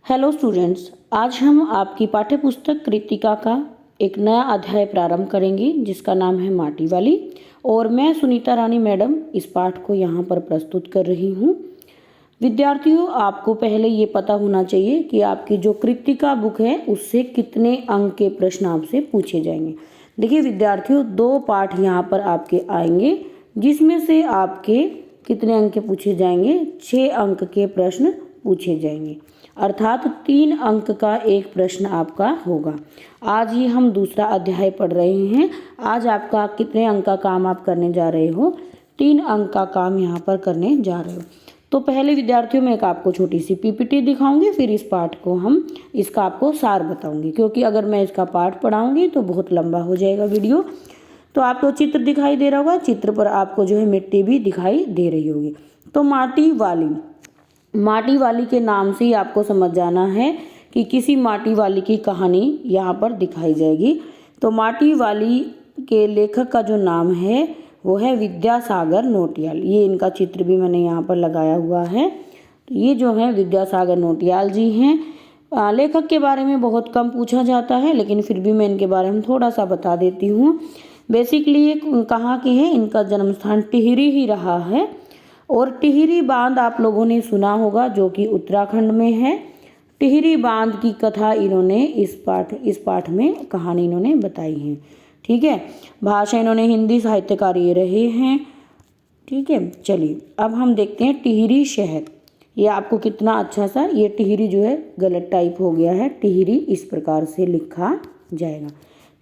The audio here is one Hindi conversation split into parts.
हेलो स्टूडेंट्स, आज हम आपकी पाठ्य पुस्तक कृतिका का एक नया अध्याय प्रारंभ करेंगे जिसका नाम है माटी वाली। और मैं सुनीता रानी मैडम इस पाठ को यहाँ पर प्रस्तुत कर रही हूँ। विद्यार्थियों, आपको पहले ये पता होना चाहिए कि आपकी जो कृतिका बुक है उससे कितने अंक के प्रश्न आपसे पूछे जाएंगे। देखिए विद्यार्थियों, 2 पाठ यहाँ पर आपके आएंगे जिसमें से आपके कितने अंक के पूछे जाएंगे, 6 अंक के प्रश्न पूछे जाएंगे, अर्थात 3 अंक का एक प्रश्न आपका होगा। आज ही हम दूसरा अध्याय पढ़ रहे हैं। आज आपका कितने अंक का काम आप करने जा रहे हो? 3 अंक का काम यहाँ पर करने जा रहे हो। तो पहले विद्यार्थियों में एक आपको छोटी सी पीपीटी दिखाऊंगी, फिर इस पाठ को हम इसका आपको सार बताऊंगी, क्योंकि अगर मैं इसका पाठ पढ़ाऊंगी तो बहुत लंबा हो जाएगा वीडियो। तो आपको चित्र दिखाई दे रहा होगा, चित्र पर आपको जो है मिट्टी भी दिखाई दे रही होगी। तो माटी वाली के नाम से ही आपको समझ जाना है कि किसी माटी वाली की कहानी यहाँ पर दिखाई जाएगी। तो माटी वाली के लेखक का जो नाम है वो है विद्यासागर नौटियाल। ये इनका चित्र भी मैंने यहाँ पर लगाया हुआ है। तो ये जो है विद्यासागर नौटियाल जी हैं। लेखक के बारे में बहुत कम पूछा जाता है, लेकिन फिर भी मैं इनके बारे में थोड़ा सा बता देती हूँ। बेसिकली ये कहाँ के हैं, इनका जन्म स्थान टिहरी ही रहा है। और टिहरी बांध आप लोगों ने सुना होगा, जो कि उत्तराखंड में है। टिहरी बांध की कथा इन्होंने इस पाठ में कहानी इन्होंने बताई है। ठीक है, भाषा इन्होंने हिंदी साहित्यकार ये रहे हैं। ठीक है, चलिए अब हम देखते हैं टिहरी शहर। ये आपको कितना अच्छा सा, ये टिहरी जो है गलत टाइप हो गया है, टिहरी इस प्रकार से लिखा जाएगा।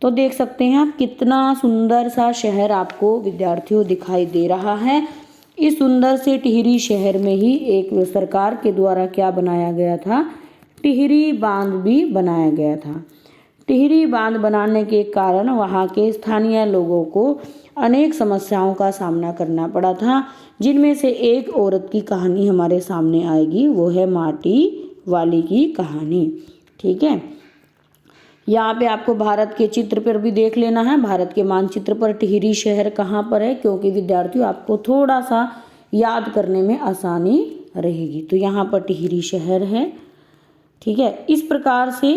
तो देख सकते हैं आप कितना सुंदर सा शहर आपको विद्यार्थियों दिखाई दे रहा है। इस सुंदर से टिहरी शहर में ही एक सरकार के द्वारा क्या बनाया गया था, टिहरी बांध भी बनाया गया था। टिहरी बांध बनाने के कारण वहाँ के स्थानीय लोगों को अनेक समस्याओं का सामना करना पड़ा था, जिनमें से एक औरत की कहानी हमारे सामने आएगी, वो है माटी वाली की कहानी। ठीक है, यहाँ पे आपको भारत के चित्र पर भी देख लेना है, भारत के मानचित्र पर टिहरी शहर कहाँ पर है, क्योंकि विद्यार्थियों आपको थोड़ा सा याद करने में आसानी रहेगी। तो यहाँ पर टिहरी शहर है। ठीक है, इस प्रकार से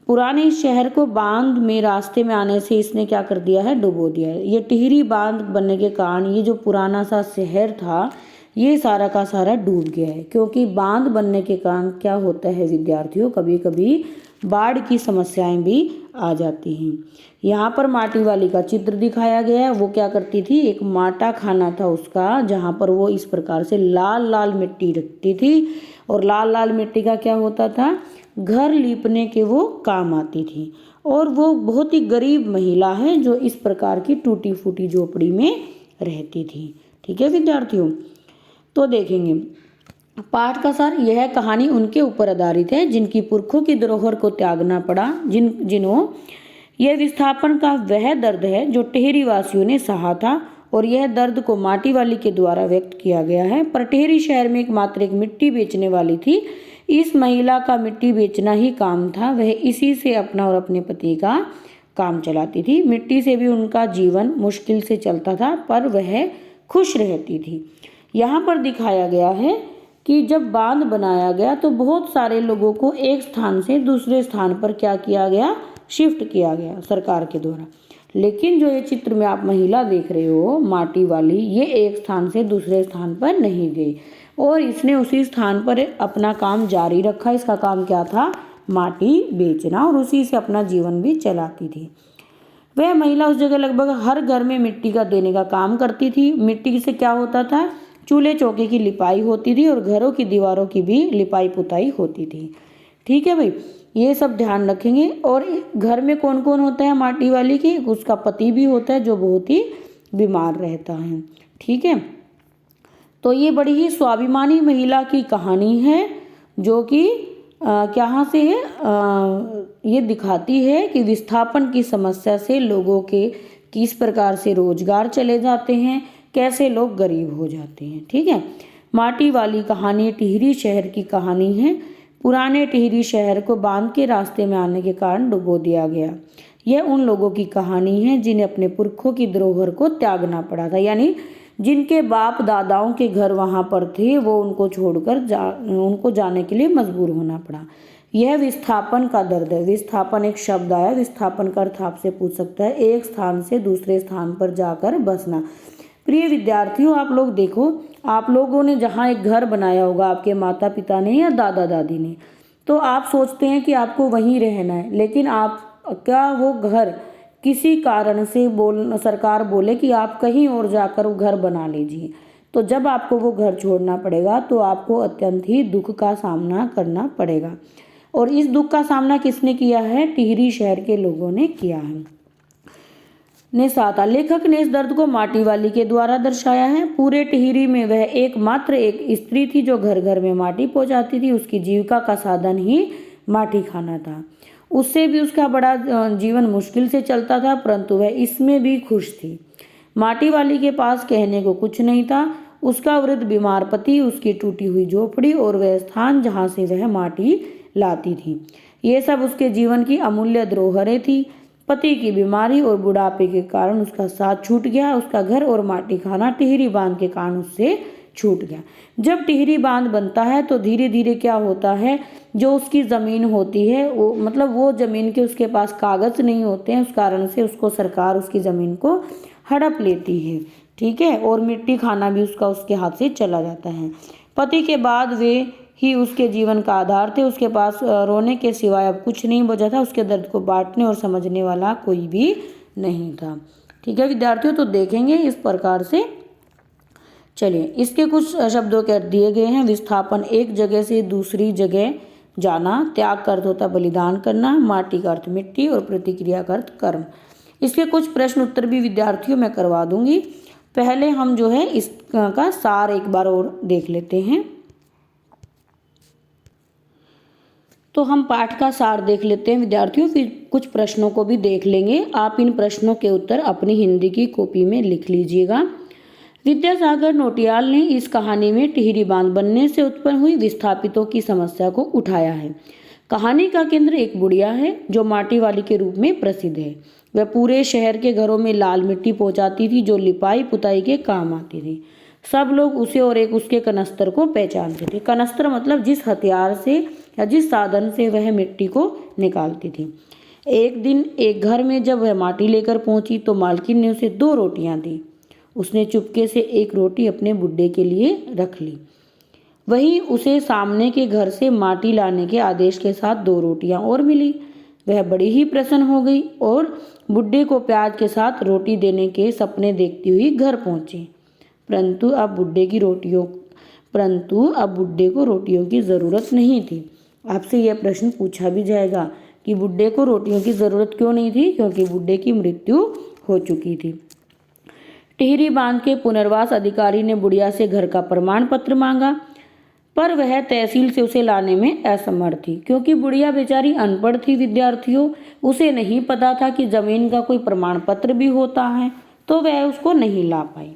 पुराने शहर को बांध में रास्ते में आने से इसने क्या कर दिया है, डुबो दिया है। ये टिहरी बांध बनने के कारण ये जो पुराना सा शहर था ये सारा का सारा डूब गया है, क्योंकि बांध बनने के कारण क्या होता है विद्यार्थियों, कभी कभी बाढ़ की समस्याएं भी आ जाती हैं। यहाँ पर माटी वाली का चित्र दिखाया गया है। वो क्या करती थी, एक माटा खाना था उसका, जहाँ पर वो इस प्रकार से लाल लाल मिट्टी रखती थी। और लाल लाल मिट्टी का क्या होता था, घर लीपने के वो काम आती थी। और वो बहुत ही गरीब महिला है जो इस प्रकार की टूटी फूटी झोपड़ी में रहती थी। ठीक है विद्यार्थियों, तो देखेंगे पाठ का सार, यह कहानी उनके ऊपर आधारित है जिनकी पुरखों की धरोहर को त्यागना पड़ा, जिन्हों यह विस्थापन का वह दर्द है जो टिहरी वासियों ने सहा था, और यह दर्द को माटी वाली के द्वारा व्यक्त किया गया है। पर टिहरी शहर में एकमात्र एक मिट्टी बेचने वाली थी। इस महिला का मिट्टी बेचना ही काम था। वह इसी से अपना और अपने पति का काम चलाती थी। मिट्टी से भी उनका जीवन मुश्किल से चलता था, पर वह खुश रहती थी। यहाँ पर दिखाया गया है कि जब बांध बनाया गया तो बहुत सारे लोगों को एक स्थान से दूसरे स्थान पर क्या किया गया, शिफ्ट किया गया सरकार के द्वारा। लेकिन जो ये चित्र में आप महिला देख रहे हो माटी वाली, ये एक स्थान से दूसरे स्थान पर नहीं गई और इसने उसी स्थान पर अपना काम जारी रखा। इसका काम क्या था, माटी बेचना, और उसी से अपना जीवन भी चलाती थी। वह महिला उस जगह लगभग हर घर में मिट्टी का देने का काम करती थी। मिट्टी से क्या होता था, चूल्हे चौके की लिपाई होती थी और घरों की दीवारों की भी लिपाई पुताई होती थी। ठीक है भाई, ये सब ध्यान रखेंगे। और घर में कौन कौन होता है माटी वाली की, उसका पति भी होता है जो बहुत ही बीमार रहता है। ठीक है, तो ये बड़ी ही स्वाभिमानी महिला की कहानी है जो कि कहाँ से है, ये दिखाती है कि विस्थापन की समस्या से लोगों के किस प्रकार से रोजगार चले जाते हैं, कैसे लोग गरीब हो जाते हैं। ठीक है, माटी वाली कहानी टिहरी शहर की कहानी है। पुराने टिहरी शहर को बांध के रास्ते में आने के कारण डुबो दिया गया। यह उन लोगों की कहानी है जिन्हें अपने पुरखों की धरोहर को त्यागना पड़ा था। यानी जिनके बाप दादाओं के घर वहाँ पर थे वो उनको छोड़कर उनको जाने के लिए मजबूर होना पड़ा। यह विस्थापन का दर्द है। विस्थापन एक शब्द आया, विस्थापन का अर्थ आपसे पूछ सकता है एक स्थान से दूसरे स्थान पर जाकर बसना। प्रिय विद्यार्थियों, आप लोग देखो, आप लोगों ने जहाँ एक घर बनाया होगा आपके माता पिता ने या दादा दादी ने, तो आप सोचते हैं कि आपको वहीं रहना है, लेकिन आप क्या वो घर किसी कारण से सरकार बोले कि आप कहीं और जाकर वो घर बना लीजिए, तो जब आपको वो घर छोड़ना पड़ेगा तो आपको अत्यंत ही दुख का सामना करना पड़ेगा। और इस दुख का सामना किसने किया है? टिहरी शहर के लोगों ने किया है। लेखक ने इस दर्द को माटी वाली के द्वारा दर्शाया है। पूरे टिहरी में वह एकमात्र एक स्त्री थी जो घर घर में माटी पहुंचाती थी। उसकी जीविका का साधन ही माटी खाना था। उससे भी उसका बड़ा जीवन मुश्किल से चलता था, परंतु वह इसमें भी खुश थी। माटी वाली के पास कहने को कुछ नहीं था। उसका वृद्ध बीमार पति, उसकी टूटी हुई झोपड़ी और वह स्थान जहाँ से वह माटी लाती थी, ये सब उसके जीवन की अमूल्य धरोहरें थी। पति की बीमारी और बुढ़ापे के कारण उसका साथ छूट गया। उसका घर और माटी खाना टिहरी बांध के कारण उससे छूट गया। जब टिहरी बांध बनता है तो धीरे धीरे क्या होता है, जो उसकी ज़मीन होती है वो वो ज़मीन के उसके पास कागज़ नहीं होते हैं, उस कारण से उसको सरकार उसकी ज़मीन को हड़प लेती है, ठीक है, और मिट्टी खाना भी उसके हाथ से चला जाता है। पति के बाद वे ही उसके जीवन का आधार थे। उसके पास रोने के सिवाय अब कुछ नहीं बचा था। उसके दर्द को बांटने और समझने वाला कोई भी नहीं था। ठीक है विद्यार्थियों, तो देखेंगे इस प्रकार से। चलिए, इसके कुछ शब्दों के अर्थ दिए गए हैं। विस्थापन, एक जगह से दूसरी जगह जाना। त्याग का अर्थ होता है बलिदान करना। माटी का अर्थ मिट्टी और प्रतिक्रिया का अर्थ कर्म। इसके कुछ प्रश्न उत्तर भी विद्यार्थियों मैं करवा दूंगी। पहले हम जो है इसका सार एक बार और देख लेते हैं। तो हम पाठ का सार देख लेते हैं विद्यार्थियों, फिर कुछ प्रश्नों को भी देख लेंगे। आप इन प्रश्नों के उत्तर अपनी हिंदी की कॉपी में लिख लीजिएगा। विद्यासागर नौटियाल ने इस कहानी में टिहरी बांध बनने से उत्पन्न हुई विस्थापितों की समस्या को उठाया है। कहानी का केंद्र एक बुढ़िया है जो माटी वाली के रूप में प्रसिद्ध है। वह पूरे शहर के घरों में लाल मिट्टी पहुंचाती थी जो लिपाई पुताई के काम आती थी। सब लोग उसे और एक उसके कनस्तर को पहचानते थे। कनस्तर मतलब जिस हथियार से या जिस साधन से वह मिट्टी को निकालती थी। एक दिन एक घर में जब वह माटी लेकर पहुंची तो मालकिन ने उसे 2 रोटियां दी। उसने चुपके से एक रोटी अपने बुड्ढे के लिए रख ली। वहीं उसे सामने के घर से माटी लाने के आदेश के साथ 2 रोटियां और मिली। वह बड़ी ही प्रसन्न हो गई और बुड्ढे को प्याज के साथ रोटी देने के सपने देखती हुई घर पहुंची। परंतु अब बुड्ढे को रोटियों की ज़रूरत नहीं थी। आपसे यह प्रश्न पूछा भी जाएगा कि बुड्ढे को रोटियों की ज़रूरत क्यों नहीं थी? क्योंकि बुड्ढे की मृत्यु हो चुकी थी। टिहरी बांध के पुनर्वास अधिकारी ने बुढ़िया से घर का प्रमाण पत्र मांगा, पर वह तहसील से उसे लाने में असमर्थ थी, क्योंकि बुढ़िया बेचारी अनपढ़ थी विद्यार्थियों। उसे नहीं पता था कि जमीन का कोई प्रमाण पत्र भी होता है, तो वह उसको नहीं ला पाई।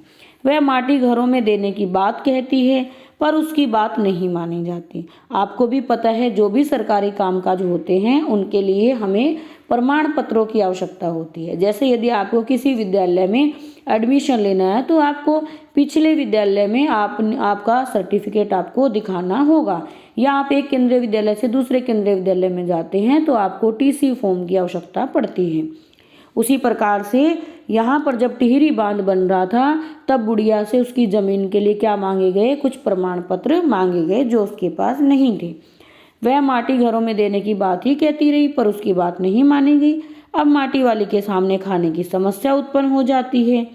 वह माटी घरों में देने की बात कहती है, पर उसकी बात नहीं मानी जाती। आपको भी पता है, जो भी सरकारी कामकाज होते हैं उनके लिए हमें प्रमाण पत्रों की आवश्यकता होती है। जैसे यदि आपको किसी विद्यालय में एडमिशन लेना है तो आपको पिछले विद्यालय में आपका सर्टिफिकेट आपको दिखाना होगा, या आप एक केंद्रीय विद्यालय से दूसरे केंद्रीय विद्यालय में जाते हैं तो आपको टीसी फॉर्म की आवश्यकता पड़ती है। उसी प्रकार से यहाँ पर जब टिहरी बांध बन रहा था तब बुढ़िया से उसकी ज़मीन के लिए क्या मांगे गए? कुछ प्रमाण पत्र मांगे गए जो उसके पास नहीं थे। वह माटी घरों में देने की बात ही कहती रही, पर उसकी बात नहीं मानी गई। अब माटी वाली के सामने खाने की समस्या उत्पन्न हो जाती है।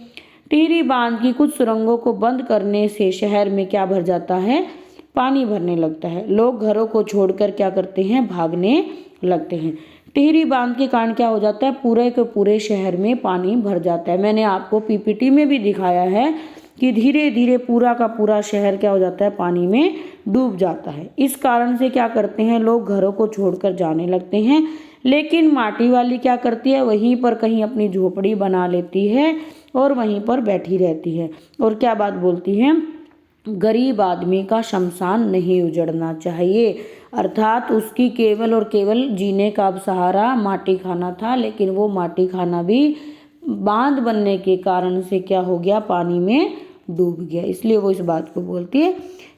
टिहरी बांध की कुछ सुरंगों को बंद करने से शहर में क्या भर जाता है? पानी भरने लगता है। लोग घरों को छोड़कर क्या करते हैं? भागने लगते हैं। टिहरी बांध के कारण क्या हो जाता है? पूरे के पूरे शहर में पानी भर जाता है। मैंने आपको पीपीटी में भी दिखाया है कि धीरे धीरे पूरा का पूरा शहर क्या हो जाता है? पानी में डूब जाता है। इस कारण से क्या करते हैं? लोग घरों को छोड़कर जाने लगते हैं। लेकिन माटी वाली क्या करती है? वहीं पर कहीं अपनी झोपड़ी बना लेती है और वहीं पर बैठी रहती है। और क्या बात बोलती है? गरीब आदमी का शमशान नहीं उजड़ना चाहिए। अर्थात उसकी केवल और केवल जीने का अब सहारा माटी खाना था, लेकिन वो माटी खाना भी बांध बनने के कारण से क्या हो गया? पानी में डूब गया, इसलिए वो इस बात को बोलती है।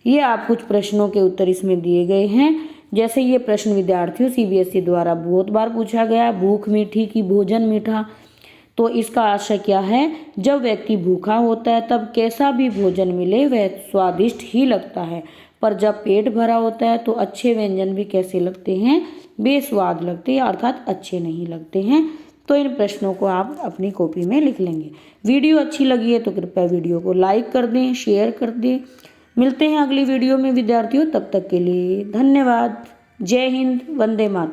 ये आप कुछ प्रश्नों के उत्तर इसमें दिए गए हैं। जैसे ये प्रश्न विद्यार्थियों सीबीएसई द्वारा बहुत बार पूछा गया, भूख मीठी कि भोजन मीठा। तो इसका आशय क्या है, जब व्यक्ति भूखा होता है तब कैसा भी भोजन मिले वह स्वादिष्ट ही लगता है, पर जब पेट भरा होता है तो अच्छे व्यंजन भी कैसे लगते हैं, बेस्वाद लगते हैं, अर्थात अच्छे नहीं लगते हैं। तो इन प्रश्नों को आप अपनी कॉपी में लिख लेंगे। वीडियो अच्छी लगी है तो कृपया वीडियो को लाइक कर दें, शेयर कर दें। मिलते हैं अगली वीडियो में विद्यार्थियों, तब तक के लिए धन्यवाद। जय हिंद, वंदे मातरम।